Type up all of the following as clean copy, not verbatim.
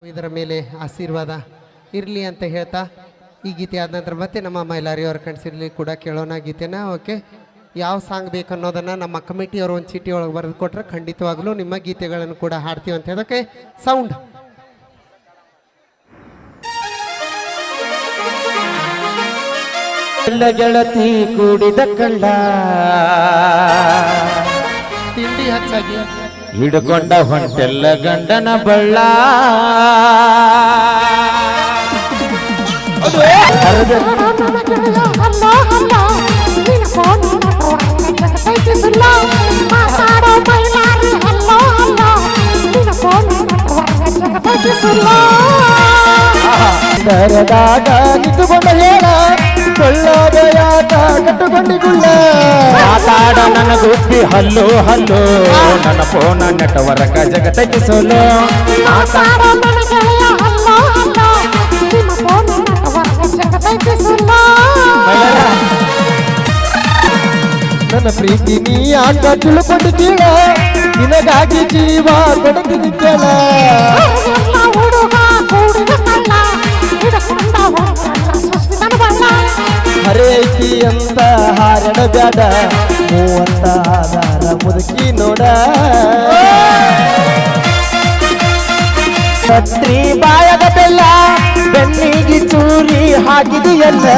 ಇದರ ಮೇಲೆ ಆಶೀರ್ವಾದ ಇರಲಿ ಅಂತ ಹೇಳ್ತಾ ಈ ಗೀತೆ ಆದ ನಂತರ ಮತ್ತೆ ನಮ್ಮ ಮೈಲಾರಿ ಅವರ ಕಣ್ಸಿರ್ಲಿ ಕೂಡ ಕೇಳೋಣ ಗೀತೆನ. ಓಕೆ, ಯಾವ ಸಾಂಗ್ ಬೇಕು ಅನ್ನೋದನ್ನು ನಮ್ಮ ಕಮಿಟಿಯವರು ಒಂದು ಚೀಟಿ ಒಳಗೆ ಬರೆದು ಕೊಟ್ಟರೆ ಖಂಡಿತವಾಗ್ಲೂ ನಿಮ್ಮ ಗೀತೆಗಳನ್ನು ಕೂಡ ಹಾಡ್ತೀವಿ ಅಂತ ಹೇಳೋಕ್ಕೆ ಸೌಂಡ್ ಗೆಳತಿ ಕೂಡಿದ ಕಳ್ಳ ತಿಂಡಿ ಹೆಚ್ಚಾಗಿ ಹಿಡ್ಕೊಂಡ ಹೊಂಟೆಲ್ಲ ಗಂಡನ ಬಳ್ಳ ದರದಾಗ ನಿಂತುಕೊಂಡ ಹೇಳ ಕೊಳ್ಳಾದ ಯಾತ ಕಟ್ಟುಕೊಂಡಿಗುಳ್ಳ ಮಾತಾಡ ನನ್ನ ಗುಬ್ಬಿ ಹಲ್ಲು ಹಲ್ಲು ನನ್ನ ಫೋನ ನೆಟ್ವರ್ಕ ಜಗತ್ತೈತಿ ಸೋಲು ಮಾತಾಡ ನನ್ನ ಗೆಳೆಯ ಹಲ್ಲು ಹಲ್ಲು ನಿಮ್ಮ ಫೋನ ನೆಟ್ವರ್ಕ ಜಗತ್ತೈತಿ ಸೋಲು ನನ್ನ ಪ್ರೀತಿ ನೀ ಆಟ ತಿಳ್ಕೊಂಡಿದ್ದೀಳ ನಿನಗಾಗಿ ಜೀವ ಕೊಡುತ್ತಿದ್ದೆಲ್ಲ ಹುಡುಗ ಕೂಡಿದ ಕಳ್ಳ ಹಿಡ್ಕೊಂಡ ಹರೇಕಿ ಅಂತ ಹಾರಡ ಬ್ಯಾಡ ಮೂವಂತ ಆಧಾರ ಮುದುಕಿ ನೋಡ ಕತ್ರಿ ಬಾಯದ ಬೆಲ್ಲ ಬೆನ್ನಿಗೆ ಚೂರಿ ಹಾಕಿದೆಯಲ್ಲ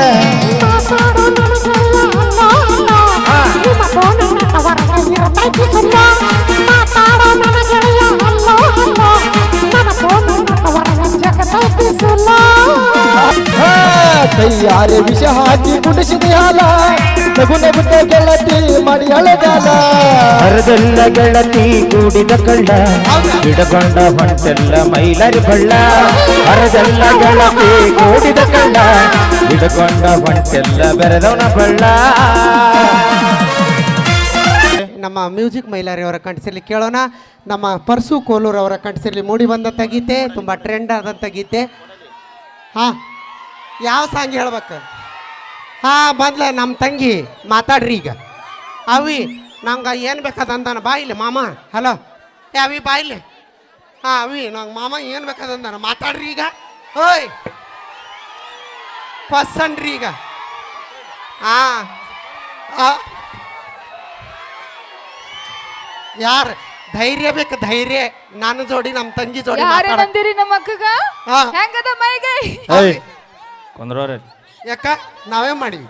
ಕೈಯಾರೆ ವಿಷ ಹಾಕಿ ಕುಡಿಸಿದ ಹಾಲ ನಗು ನಗುತ್ತ ಗೆಳತಿ ಮಾಡಿ ಅಳೆದಾಲ ಹರದಲ್ಲ ಗೆಳತಿ ಕೂಡಿದ ಕಳ್ಳ ಹಿಡಕೊಂಡ ಹೊಂಟೆಲ್ಲ ಮೈಲಾರಿ ಬಳ್ಳ ಹರದಲ್ಲ ಗೆಳತಿ ಕೂಡಿದ ಕಳ್ಳ ಹಿಡಕೊಂಡ ಹೊಂಟೆಲ್ಲ ಬೆರೆದವನ ಬಳ್ಳ. ನಮ್ಮ ಮ್ಯೂಸಿಕ್ ಮೈಲಾರಿ ಅವರ ಕಂಠಸಿರ್ಲಿ ಕೇಳೋಣ. ನಮ್ಮ ಪರ್ಸು ಕೋಲೂರು ಅವರ ಕಂಠಸಿರ್ಲಿ ಮೂಡಿ ಬಂದಂಥ ಗೀತೆ, ತುಂಬ ಟ್ರೆಂಡ್ ಆದಂಥ ಗೀತೆ. ಹಾಂ, ಯಾವ ಸಾಂಗ್ ಹೇಳ್ಬೇಕು? ಹಾಂ, ಬಂದ್ಲ ನಮ್ಮ ತಂಗಿ ಮಾತಾಡ್ರಿ ಈಗ. ಅವಿ ನಂಗೆ ಏನು ಬೇಕಾದಂದಾನ ಬಾ ಇಲ್ಲಿ ಮಾಮ. ಹಲೋ ಏ ಅವಿ ಬಾ ಇಲ್ಲಿ. ಹಾಂ ಅವಿ, ನಂಗೆ ಮಾಮ ಏನು ಬೇಕಾದಂದಾನ ಮಾತಾಡ್ರಿ ಈಗ. ಓಯ್ ಪಸನ್ರಿ ಈಗ. ಹಾಂ ಯಾರು ಧೈರ್ಯ ಬೇಕು, ಧೈರ್ಯ. ನಾನು ಜೋಡಿ ನಮ್ಮ ತಂಗಿ ಜೋಡಿ ಬಂದಿರಿ ನಮ್ಮ ಅಕ್ಕಗ ಹೆಂಗದ ಮೈಗೆ ಕೊಂದ್ರವ್ರೆ ಯಾಕ ನಾವೇ ಮಾಡಿವಿ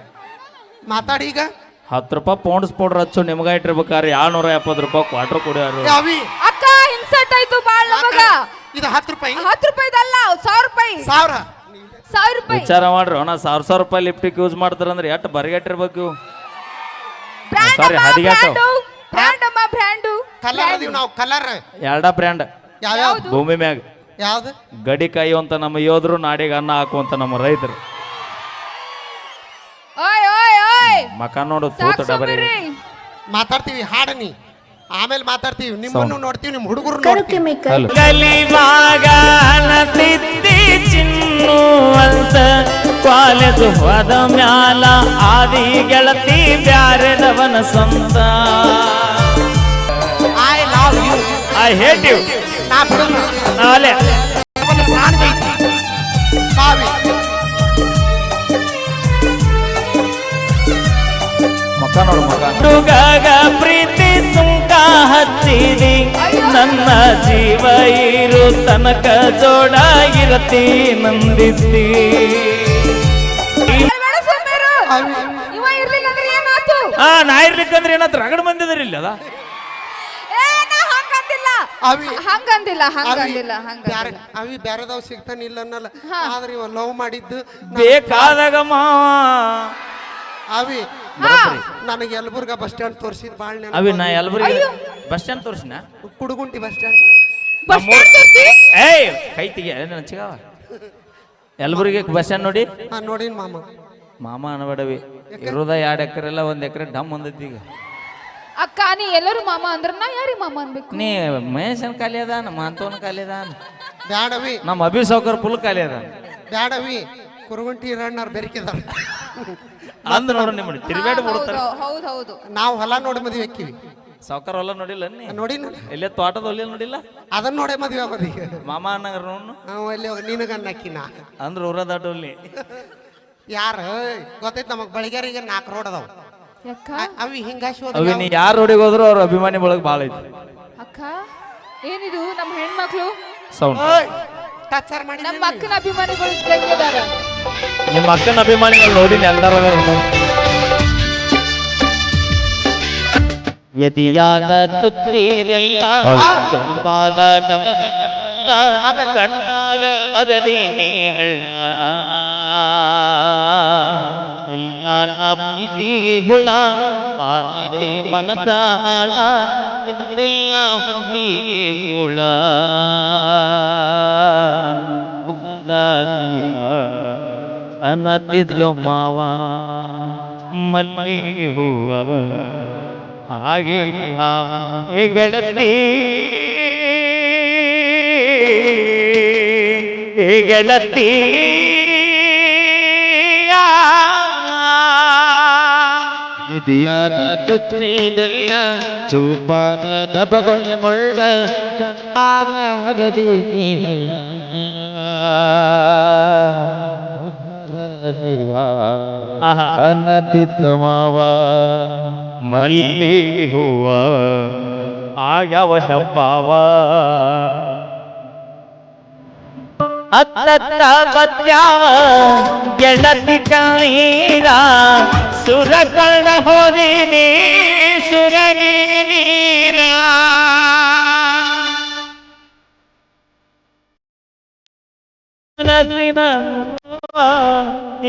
ಮಾತಾಡಿ ಈಗ. 10 ರೂಪಾಯಿ ಪೌಂಡ್ಸ್ ಪೌಡರ್ ಹಚ್ಚು ನಿಮ್ಗ ಇಟ್ಟಿರ್ಬೇಕಾರೆ 270 ರೂಪಾಯಿ ಕ್ವಾರ್ಟರ್ ಕೊಡ್ಯಾರು. ಅವಿ ಅಕ್ಕ ಇನ್ಸರ್ಟ್ ಆಯ್ತು ಬಾಳ ನಮಗ. ಇದು 10 ರೂಪಾಯಿ 10 ರೂಪಾಯಿದಲ್ಲ 1000 ರೂಪಾಯಿ. 1000 ರೂಪಾಯಿ ವಿಚಾರ ಮಾಡ್ರಿ. ನಾ 1000 ರೂಪಾಯಿ ಲಿಫ್ಟಿಗೆ ಯೂಸ್ ಮಾಡ್ತಾರಂದ್ರೆ ಎಷ್ಟು ಬರಿಗಟ್ಟಿರ್ಬೇಕು. ಸಾರಿ ಹದಿಗೆಟ್ಟು ಬ್ರ್ಯಾಂಡ್ ಅಮ್ಮ ಬ್ರ್ಯಾಂಡು ಕಲರ್ ಅದೀವಿ ನಾವು. ಕಲರ್ ಎರಡ ಬ್ರ್ಯಾಂಡ್ ಯಾವ್ಯಾವ್ದು? ಭೂಮಿ ಮ್ಯಾಗ ಯಾವ್ದು? ಗಡಿ ಕಾಯುವಂತ ನಮ್ಮ ಯೋಧರು, ನಾಡಿಗೆ ಅನ್ನ ಹಾಕುವಂತ ನಮ್ಮ ರೈತರು. ಓಯ್ ಓಯ್ ಓಯ್ ಮಕ ನೋಡು ತೂತ ಡಬರಿ. ಮಾತಾಡ್ತೀವಿ ಹಾಡನಿ, ಆಮೇಲೆ ಮಾತಾಡ್ತೀವಿ. ನಿಮ್ಮನ್ನು ನೋಡ್ತೀವಿ, ನಿಮ್ಮ ಹುಡುಗರು ನೋಡ್ತೀವಿ. ಕಲಿವಾಗ ತಿದ್ದಿ ಚಿನ್ನುವಂತ ಕಾಲೇಜು ಹೋದ ಮ್ಯಾಲ ಆದಿ ಗೆಳತಿ ಬ್ಯಾರೆದವನ ಸ್ವಂತ. I love you, I hate you. ನಾ ಬಿಡಲ್ಲ. ನಾಳೆ ಮಕ ನೋಡು ಮಕ. ಹುಡುಗಾಗ ಪ್ರೀತಿ ಸುಂಕ ಹಚ್ಚಿದಿ ನನ್ನ ಜೀವ ಇರು ತನಕ ಜೋಡ ಇರತಿ ನಂದಿದ್ದಿ. ಇವ ಇರ್ಲಿಲ್ಲ ಅಂದ್ರೆ ಏನಾತು? ನಾ ಇರ್ಲಿಕ್ಕಂದ್ರೆ ಏನಾದ್ರು ರಗಡ್ ಮಂದಿದ್ರಿ ಇಲ್ಲ ಅದ. ಹಂಗಂದಿಲ್ಲ ಅವಿ ಬ್ಯಾರದವ್ ಸಿಗ್ತಾನೆ ಇಲ್ಲ ಅನ್ನಲ್ಲ. ಆದ್ರೆ ಇವ ಲವ್ ಮಾಡಿದ್ದು ಬೇಕಾದಾಗ ಮಾವ. ಅವಿ ನನಗೆ ಯಲಬುರ್ಗ ಬಸ್ ಸ್ಟ್ಯಾಂಡ್ ತೋರಿಸಿದ್ ಬಾಳ್ ನೆನಪು. ಅವಿ ನಾ ಯಲಬುರ್ಗಿ ಬಸ್ ಸ್ಟ್ಯಾಂಡ್ ತೋರಿಸಿನ. Kudugunti bus stand. ಏಯ್ ಕೈ ತೆಗಿ ನನ್ನ ಚಿಗವ. ಯಲಬುರ್ಗಿ ಬಸ್ ಸ್ಟ್ಯಾಂಡ್ ನೋಡಿ. ನೋಡಿನ್ ಮಾಮ. ಮಾಮ ಅನ್ಬೇಡವಿ. ಇರೋದ 2 ಎಕರೆ ಎಲ್ಲ 1 ಎಕರೆ ಡಮ್ ಒಂದೈತಿ ಈಗ. ಅಕ್ಕ ನೀ ಎಲ್ಲರೂ ಮಾಮ ಅಂದ್ರ ನಾ ಯಾರಿ ಮಾಮ ಅನ್ಬೇಕು? ನೀ ಮಹೇಶನ್ ಖಾಲಿ ಅದ, ನಮ್ಮ ಅಂತವನ್ ಖಾಲಿ ಅದ, ಬ್ಯಾಡವಿ ನಮ್ಮ ಅಭಿ ಸಾವ್ಕರ್ ಫುಲ್ ಖಾಲಿ ಅದ. ಬ್ಯಾಡವಿ ಕುರುಗುಂಟಿ ರಣ್ಣವ್ರು ಬೆರಿಕಿದಾರ ಅಂದ್ ನೋಡು ನಿಮ್ಮ ತಿರುಗಾಡಿ ಬಿಡ್ತಾರೆ. ಹೌದು ಹೌದು. ನಾವು ಹೊಲ ನೋಡಿ ಮದುವೆ ಹಾಕಿವಿ. ಸಾವ್ಕಾರ ಹೊಲ ನೋಡಿಲ್ಲ ನೀ ನೋಡಿ ಎಲ್ಲೇ ತೋಟದ ಹೊಲ ನೋಡಿಲ್ಲ ಅದನ್ನ ನೋಡೇ ಮದುವೆ ಆಗೋದೀಗ ಮಾಮ ಅನ್ನಂಗಾರ ನೋಡ್ನು ಅಲ್ಲಿ ನಿನಗನ್ನಕ್ಕಿನ ಅಂದ್ರೆ ಊರ ದಾಟೋಲ್ಲಿ ಯಾರು ಗೊತ್ತೈತ್ ನಮಗ್ ಬೆಳಗ್ಯಾರಿಗೆ 4 ರೋಡ್ ಅದಾವ ಯಾಕ ಅವಿ ಹಿಂಗಾಶಿ ಅವಿ ನೀ ಯಾರು ರೋಡಿಗೆ ಹೋದ್ರು ಅವ್ರ ಅಭಿಮಾನಿ ಬಳಗ ಭಾಳ ಐತಿ ಅಕ್ಕ ಏನಿದು ನಮ್ಮ ಹೆಣ್ಮಕ್ಳು ಸೌಂಡ್ ಟಚರ್ ಮಾಡಿ ನಮ್ಮ ಅಕ್ಕನ ಅಭಿಮಾನಿಗಳು ಜಗ್ಗಿದಾರ. ನಿಮ್ಮ ಅಕ್ಕನ ಅಭಿಮಾನಿಗಳು ನೋಡಿನಿ ಎಲ್ಲಾರ ಯತಿಯಾದ ತುತ್ತೀರೆಲ್ಲ ಕಣ್ಣಾಗ ಅದರೇನೇ ಹುಳ ಮನಸಾಳ ಹುಳ ಅನ್ನತ್ತಿದ್ಲು ಮಾವ ಮಲ್ಲಿ ಹೂವ ಹಾಗೆ ಗೆಳತಿ ಗೆಳತಿ ಇದಿಯಾದ ತುತ್ರಿದೆಯ ಚೂಪಾದ ದಬಗೊಳ ಮುಳ್ಳ ಆಗದಿ ಅನ್ನತಿತ್ತು ಮಾವ ಮಲ್ಲಿ ಹೂವ ಆಗ್ಯಾವ ಹೆಪ್ಪಾವ ಅತ್ತ ಬತ್ಯಾವ ಗೆಳತಿ ಕಣೀರ ಸುರ ಕಳ್ಳ ಹೋದಿನಿ ಸುರಗಿ ನೀರ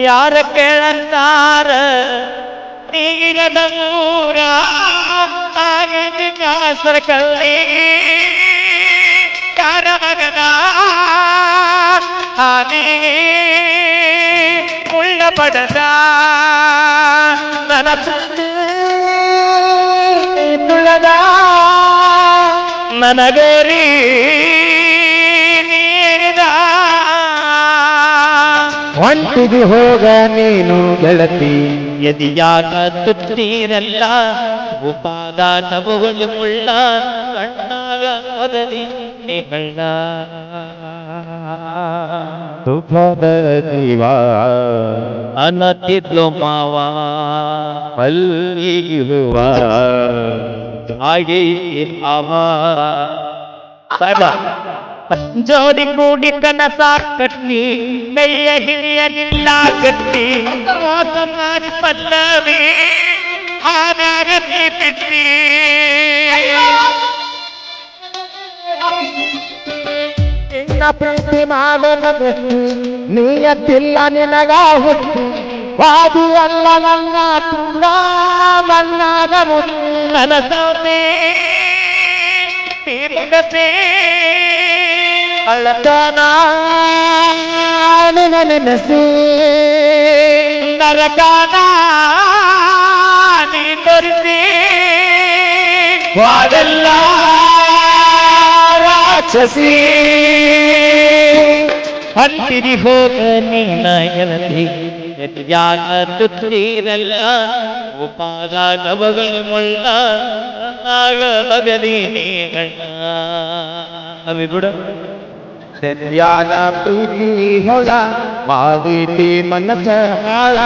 ಯಾರ ಕೇಳಂತಾರ ನೀರದ ಮೂರ ಆಗಸರ ಕಲ್ಲಿ ಯಾರಗದ ಆನೆ ಮುಳ್ಳ ಪಡದ ನನ್ನ ತುಳದ ನನಗರಿ ನೀರಿದ ಒಂಟಿಗೆ ಹೋಗ ನೀನು ಗೆಳತಿ ಎದಿಯಾಗ ತುತ್ತೀರಲ್ಲ ಉಪಾದ ನಬುಗಳು ಮುಳ್ಳ ಕಣ್ಣಾಗ ಒದರಿ ನಿಗಳ ತುಫದ ದೈವ ಅನ್ನತ್ತಿದ್ಲು ಮಾವ ಮಲ್ಲಿರುವ ಹಾಗೆ ಅವ ಸಾಯ್ಬ ಜೋಡಿ ಕೂಡಿ ಕನಸ ಕಟ್ಟಿ ಕೈಯ ಹಿಡಿಯಲಿಲ್ಲ ಗಟ್ಟಿ ಮೋಸ ಮಾಡಿ ಪಲ್ಲವಿ ಹಾನಾಗದೆ ಬಿಟ್ಟಿ ನಿನ್ನ ಪ್ರೀತಿ ಮಾಡಲು ನೀಯತ್ತಿಲ್ಲ ನಿನಗ ಹುಟ್ಟಿ ವಾದಿ ಅಲ್ಲ ನನ್ನ ತುಂಬ ಮನ್ನಾದ ನನ್ನ ಸೌತೆ ತೀರ್ಗತೆ ಅಳತನ ನೆನೆಸಿ ನರಕನ ನೀ ತೋರಿಸಿ ವಾದೆಲ್ಲ ರಾಕ್ಷಸಿ ಅಂತಿರಿ ಹೋಗ ನೀನ ಗೆಳತಿ ಯಾಗ ತುತ್ತೀರಲ್ಲ ಉಪಾದ ನವಗಳು ಮುಳ್ಳ ಆಗದಿ ನೀಗಳ ಅವಿ ಬಿಡ ಸತ್ಯಾನ ಪ್ರೀತಿ ಹೊಳ ಮಾವಿತಿ ಮನಸ ಹಾಳ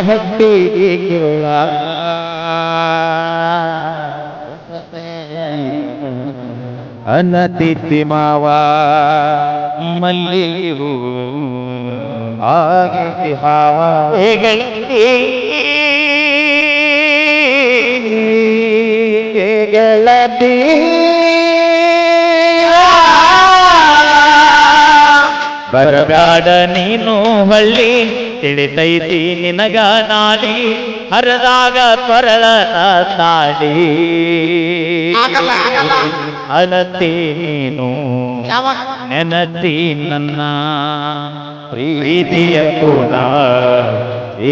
ಹಟ್ಟಿ ಕೇಳ ಅನ್ನತಿತ್ತಿ ಮಾವ ಮಲ್ಲಿ ಹೂ ಆಗಿ ಹಾವ ಗೆಳತಿ ಬರಬ್ಯಾಡ ನೀನು ಹಳ್ಳಿ ತಿಳಿತೈತಿ ನಿನಗ ನಾಡಿ ಹರದಾಗ ಪರಳ ತಾಡಿ ಅನತಿ ನೀನು ನೆನತಿ ನನ್ನ ಪ್ರೀತಿಯ ಕೂಡ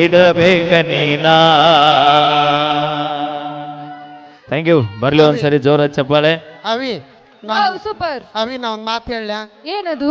ಇಡಬೇಕ ನೀನ. Thank you. ಬರ್ಲಿ ಒಂದ್ಸರಿ ಜೋರ ಚಪ್ಪಾಳೆ. ಅವಿ ಸೂಪರ್. ಅವಿ ನಾ ಒಂದ್ ಮಾತು ಹೇಳ ಏನದು?